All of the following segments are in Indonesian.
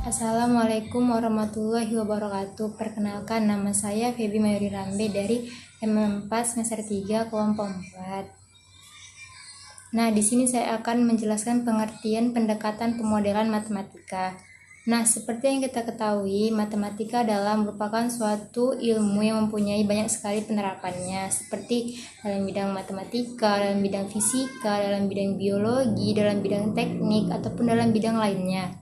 Assalamualaikum warahmatullahi wabarakatuh. Perkenalkan, nama saya Feby Mayuri Rambe dari MM4 semester 3 kelompok 4. Nah, di sini saya akan menjelaskan pengertian pendekatan pemodelan matematika. Nah, seperti yang kita ketahui, matematika adalah merupakan suatu ilmu yang mempunyai banyak sekali penerapannya, seperti dalam bidang matematika, dalam bidang fisika, dalam bidang biologi, dalam bidang teknik, ataupun dalam bidang lainnya.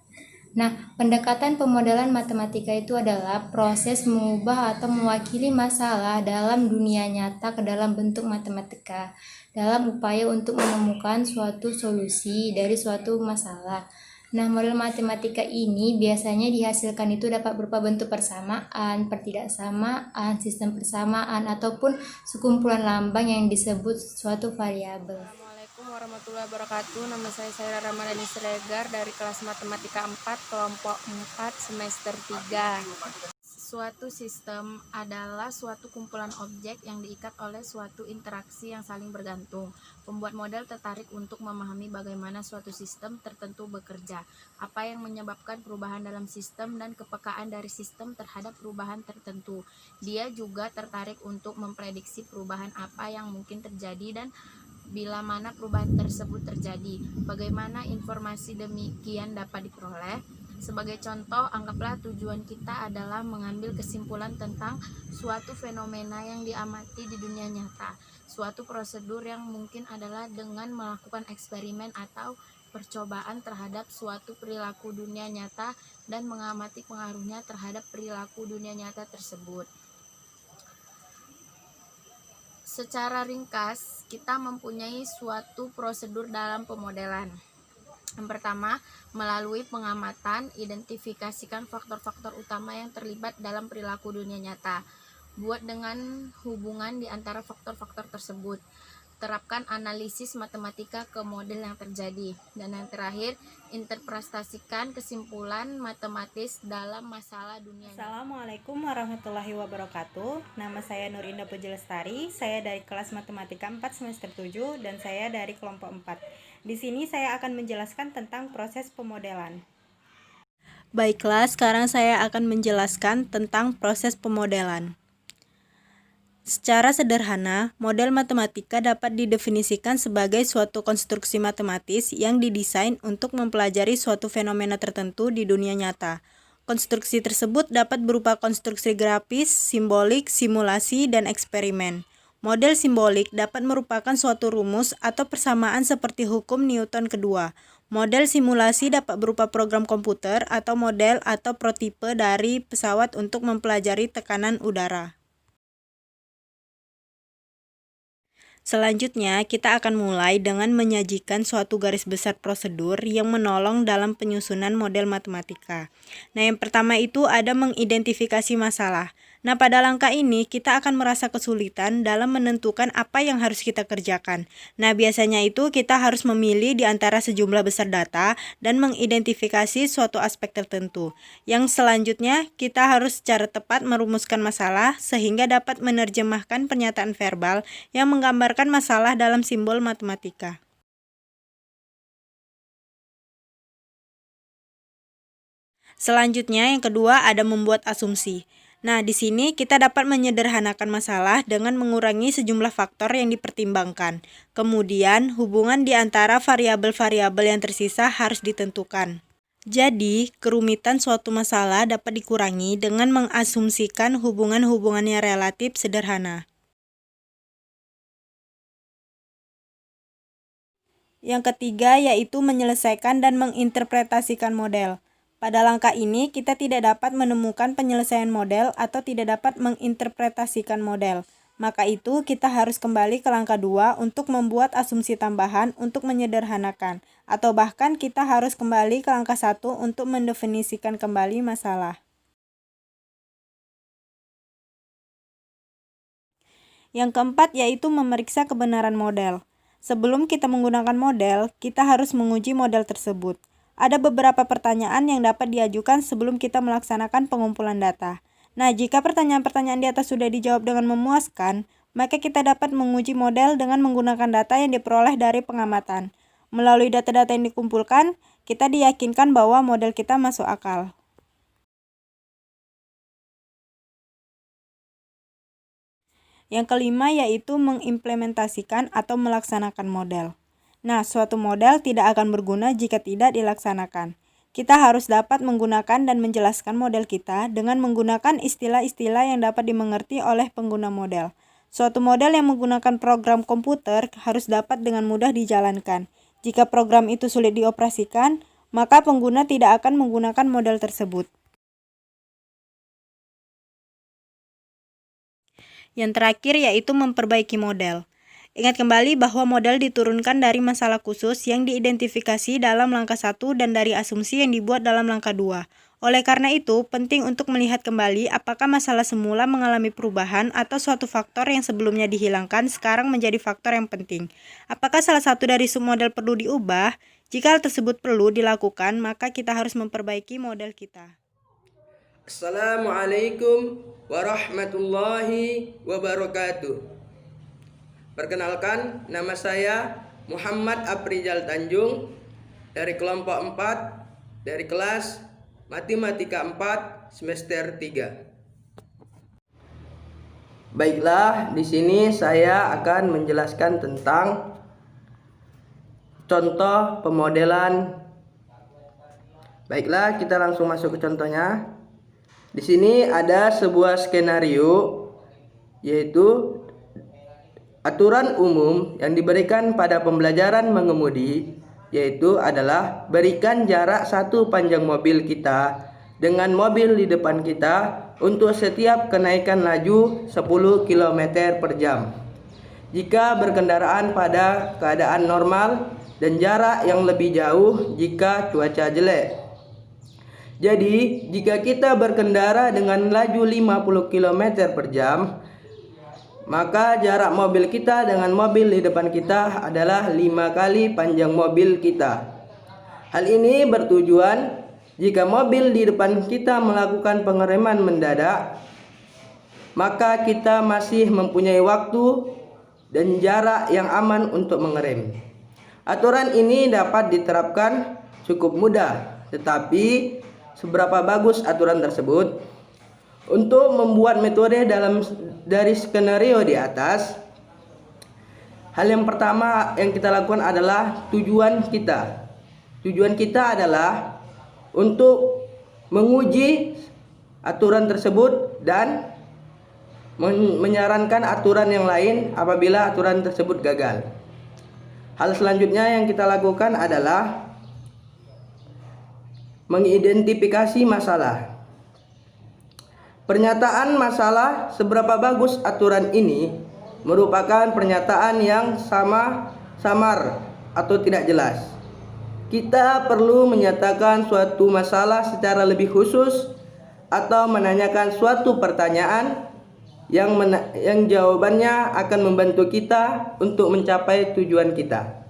Nah, pendekatan pemodelan matematika itu adalah proses mengubah atau mewakili masalah dalam dunia nyata ke dalam bentuk matematika, dalam upaya untuk menemukan suatu solusi dari suatu masalah. Nah, model matematika ini biasanya dihasilkan itu dapat berupa bentuk persamaan, pertidaksamaan, sistem persamaan, ataupun sekumpulan lambang yang disebut suatu variabel. Assalamualaikum warahmatullahi wabarakatuh. Nama saya Saira Ramadhani Siregar dari kelas Matematika 4, kelompok 4, semester 3. Suatu sistem adalah suatu kumpulan objek yang diikat oleh suatu interaksi yang saling bergantung. Pembuat model tertarik untuk memahami bagaimana suatu sistem tertentu bekerja, apa yang menyebabkan perubahan dalam sistem, dan kepekaan dari sistem terhadap perubahan tertentu. Dia juga tertarik untuk memprediksi perubahan apa yang mungkin terjadi dan bila mana perubahan tersebut terjadi. Bagaimana informasi demikian dapat diperoleh? Sebagai contoh, anggaplah tujuan kita adalah mengambil kesimpulan tentang suatu fenomena yang diamati di dunia nyata. Suatu prosedur yang mungkin adalah dengan melakukan eksperimen atau percobaan terhadap suatu perilaku dunia nyata dan mengamati pengaruhnya terhadap perilaku dunia nyata tersebut. Secara ringkas, kita mempunyai suatu prosedur dalam pemodelan. Yang pertama, melalui pengamatan, identifikasikan faktor-faktor utama yang terlibat dalam perilaku dunia nyata. Buat dengan hubungan di antara faktor-faktor tersebut. Terapkan analisis matematika ke model yang terjadi. Dan yang terakhir, interpretasikan kesimpulan matematis dalam masalah dunia nyata. Assalamualaikum warahmatullahi wabarakatuh. Nama saya Nur Indah Puji Lestari. Saya dari kelas Matematika 4 semester 7 dan saya dari kelompok 4. Di sini saya akan menjelaskan tentang proses pemodelan. Baiklah, sekarang saya akan menjelaskan tentang proses pemodelan. Secara sederhana, model matematika dapat didefinisikan sebagai suatu konstruksi matematis yang didesain untuk mempelajari suatu fenomena tertentu di dunia nyata. Konstruksi tersebut dapat berupa konstruksi grafis, simbolik, simulasi, dan eksperimen. Model simbolik dapat merupakan suatu rumus atau persamaan seperti hukum Newton kedua. Model simulasi dapat berupa program komputer atau model atau prototipe dari pesawat untuk mempelajari tekanan udara. Selanjutnya, kita akan mulai dengan menyajikan suatu garis besar prosedur yang menolong dalam penyusunan model matematika. Nah, yang pertama itu ada mengidentifikasi masalah. Nah, pada langkah ini kita akan merasa kesulitan dalam menentukan apa yang harus kita kerjakan. Nah, biasanya itu kita harus memilih di antara sejumlah besar data dan mengidentifikasi suatu aspek tertentu. Yang selanjutnya, kita harus secara tepat merumuskan masalah sehingga dapat menerjemahkan pernyataan verbal yang menggambarkan masalah dalam simbol matematika. Selanjutnya, yang kedua ada membuat asumsi. Nah, di sini kita dapat menyederhanakan masalah dengan mengurangi sejumlah faktor yang dipertimbangkan. Kemudian, hubungan di antara variabel-variabel yang tersisa harus ditentukan. Jadi, kerumitan suatu masalah dapat dikurangi dengan mengasumsikan hubungan-hubungan yang relatif sederhana. Yang ketiga yaitu menyelesaikan dan menginterpretasikan model. Pada langkah ini, kita tidak dapat menemukan penyelesaian model atau tidak dapat menginterpretasikan model. Maka itu, kita harus kembali ke langkah 2 untuk membuat asumsi tambahan untuk menyederhanakan. Atau bahkan kita harus kembali ke langkah 1 untuk mendefinisikan kembali masalah. Yang keempat yaitu memeriksa kebenaran model. Sebelum kita menggunakan model, kita harus menguji model tersebut. Ada beberapa pertanyaan yang dapat diajukan sebelum kita melaksanakan pengumpulan data. Nah, jika pertanyaan-pertanyaan di atas sudah dijawab dengan memuaskan, maka kita dapat menguji model dengan menggunakan data yang diperoleh dari pengamatan. Melalui data-data yang dikumpulkan, kita diyakinkan bahwa model kita masuk akal. Yang kelima yaitu mengimplementasikan atau melaksanakan model. Nah, suatu model tidak akan berguna jika tidak dilaksanakan. Kita harus dapat menggunakan dan menjelaskan model kita dengan menggunakan istilah-istilah yang dapat dimengerti oleh pengguna model. Suatu model yang menggunakan program komputer harus dapat dengan mudah dijalankan. Jika program itu sulit dioperasikan, maka pengguna tidak akan menggunakan model tersebut. Yang terakhir yaitu memperbaiki model. Ingat kembali bahwa model diturunkan dari masalah khusus yang diidentifikasi dalam langkah 1 dan dari asumsi yang dibuat dalam langkah 2. Oleh karena itu, penting untuk melihat kembali apakah masalah semula mengalami perubahan atau suatu faktor yang sebelumnya dihilangkan sekarang menjadi faktor yang penting. Apakah salah satu dari submodel perlu diubah? Jika hal tersebut perlu dilakukan, maka kita harus memperbaiki model kita. Assalamualaikum warahmatullahi wabarakatuh. Perkenalkan, nama saya Muhammad Aprijal Tanjung dari kelompok 4 dari kelas Matematika 4 semester 3. Baiklah, di sini saya akan menjelaskan tentang contoh pemodelan. Baiklah, kita langsung masuk ke contohnya. Di sini ada sebuah skenario, yaitu aturan umum yang diberikan pada pembelajaran mengemudi, yaitu adalah berikan jarak satu panjang mobil kita dengan mobil di depan kita untuk setiap kenaikan laju 10 km per jam. Jika berkendaraan pada keadaan normal dan jarak yang lebih jauh jika cuaca jelek. Jadi, jika kita berkendara dengan laju 50 km per jam, maka jarak mobil kita dengan mobil di depan kita adalah 5 kali panjang mobil kita. Hal ini bertujuan jika mobil di depan kita melakukan pengereman mendadak, maka kita masih mempunyai waktu dan jarak yang aman untuk mengerem. Aturan ini dapat diterapkan cukup mudah, tetapi seberapa bagus aturan tersebut? Untuk membuat metode dari skenario di atas, hal yang pertama yang kita lakukan adalah tujuan kita. Tujuan kita adalah untuk menguji aturan tersebut dan menyarankan aturan yang lain apabila aturan tersebut gagal. Hal selanjutnya yang kita lakukan adalah mengidentifikasi masalah. Pernyataan masalah seberapa bagus aturan ini merupakan pernyataan yang samar atau tidak jelas. Kita perlu menyatakan suatu masalah secara lebih khusus atau menanyakan suatu pertanyaan yang jawabannya akan membantu kita untuk mencapai tujuan kita.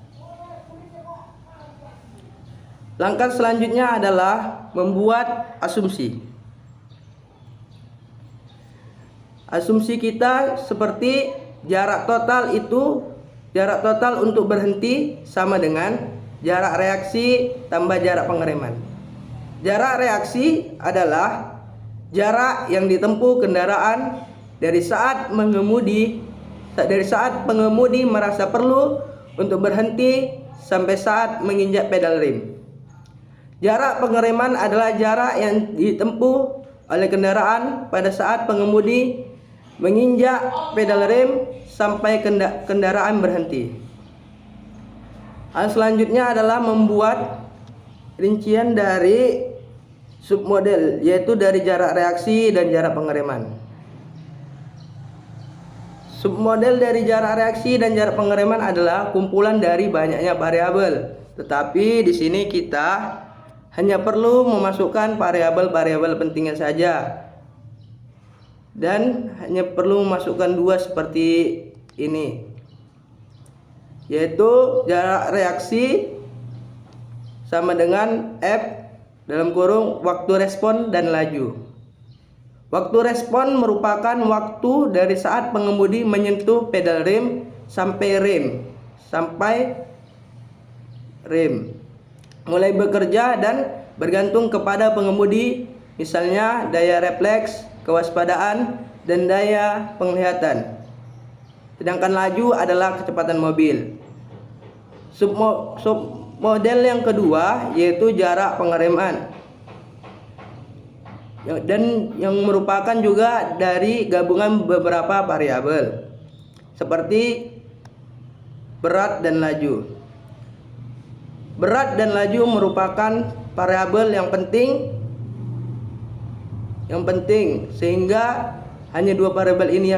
Langkah selanjutnya adalah membuat asumsi. Asumsi kita seperti jarak total untuk berhenti sama dengan jarak reaksi tambah jarak pengereman. Jarak reaksi adalah jarak yang ditempuh kendaraan dari saat pengemudi merasa perlu untuk berhenti sampai saat menginjak pedal rem. Jarak pengereman adalah jarak yang ditempuh oleh kendaraan pada saat pengemudi menginjak pedal rem sampai kendaraan berhenti. Hal selanjutnya adalah membuat rincian dari submodel, yaitu dari jarak reaksi dan jarak pengereman. Submodel dari jarak reaksi dan jarak pengereman adalah kumpulan dari banyaknya variabel, tetapi di sini kita hanya perlu memasukkan variabel-variabel pentingnya saja, dan hanya perlu memasukkan 2 seperti ini, yaitu jarak reaksi sama dengan F dalam kurung waktu respon dan laju. Waktu respon merupakan waktu dari saat pengemudi menyentuh pedal rem sampai rem mulai bekerja dan bergantung kepada pengemudi, misalnya daya refleks, kewaspadaan, dan daya penglihatan. sedangkan laju adalah kecepatan mobil. Submodel yang kedua yaitu jarak pengereman, dan yang merupakan juga dari gabungan beberapa variabel seperti berat dan laju. Berat dan laju merupakan variabel yang penting sehingga hanya dua variabel ini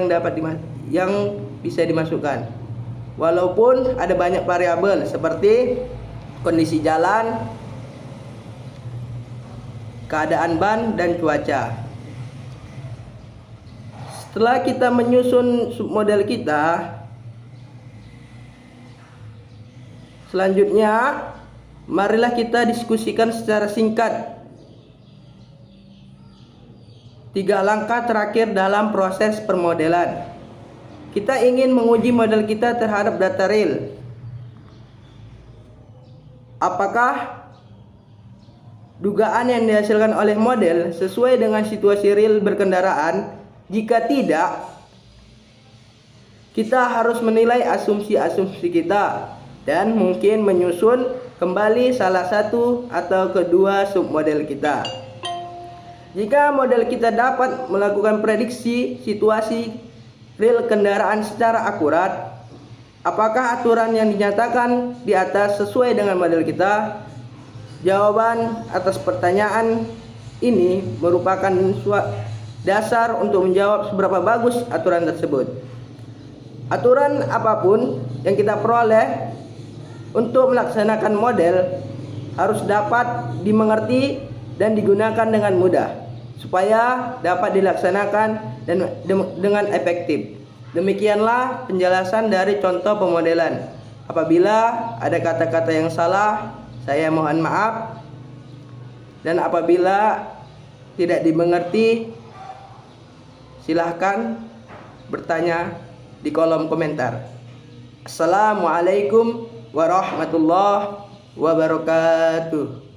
yang bisa dimasukkan. Walaupun ada banyak variabel seperti kondisi jalan, keadaan ban, dan cuaca. Setelah kita menyusun submodel kita, selanjutnya marilah kita diskusikan secara singkat 3 langkah terakhir dalam proses permodelan. Kita ingin menguji model kita terhadap data real. Apakah dugaan yang dihasilkan oleh model sesuai dengan situasi real berkendaraan? Jika tidak, kita harus menilai asumsi-asumsi kita dan mungkin menyusun kembali salah satu atau kedua submodel kita. Jika model kita dapat melakukan prediksi situasi real kendaraan secara akurat, apakah aturan yang dinyatakan di atas sesuai dengan model kita? Jawaban atas pertanyaan ini merupakan dasar untuk menjawab seberapa bagus aturan tersebut. Aturan apapun yang kita peroleh untuk melaksanakan model harus dapat dimengerti dan digunakan dengan mudah supaya dapat dilaksanakan dengan efektif. Demikianlah penjelasan dari contoh pemodelan. Apabila ada kata-kata yang salah, saya mohon maaf, dan apabila tidak dimengerti, silahkan bertanya di kolom komentar. Assalamualaikum warahmatullahi wabarakatuh.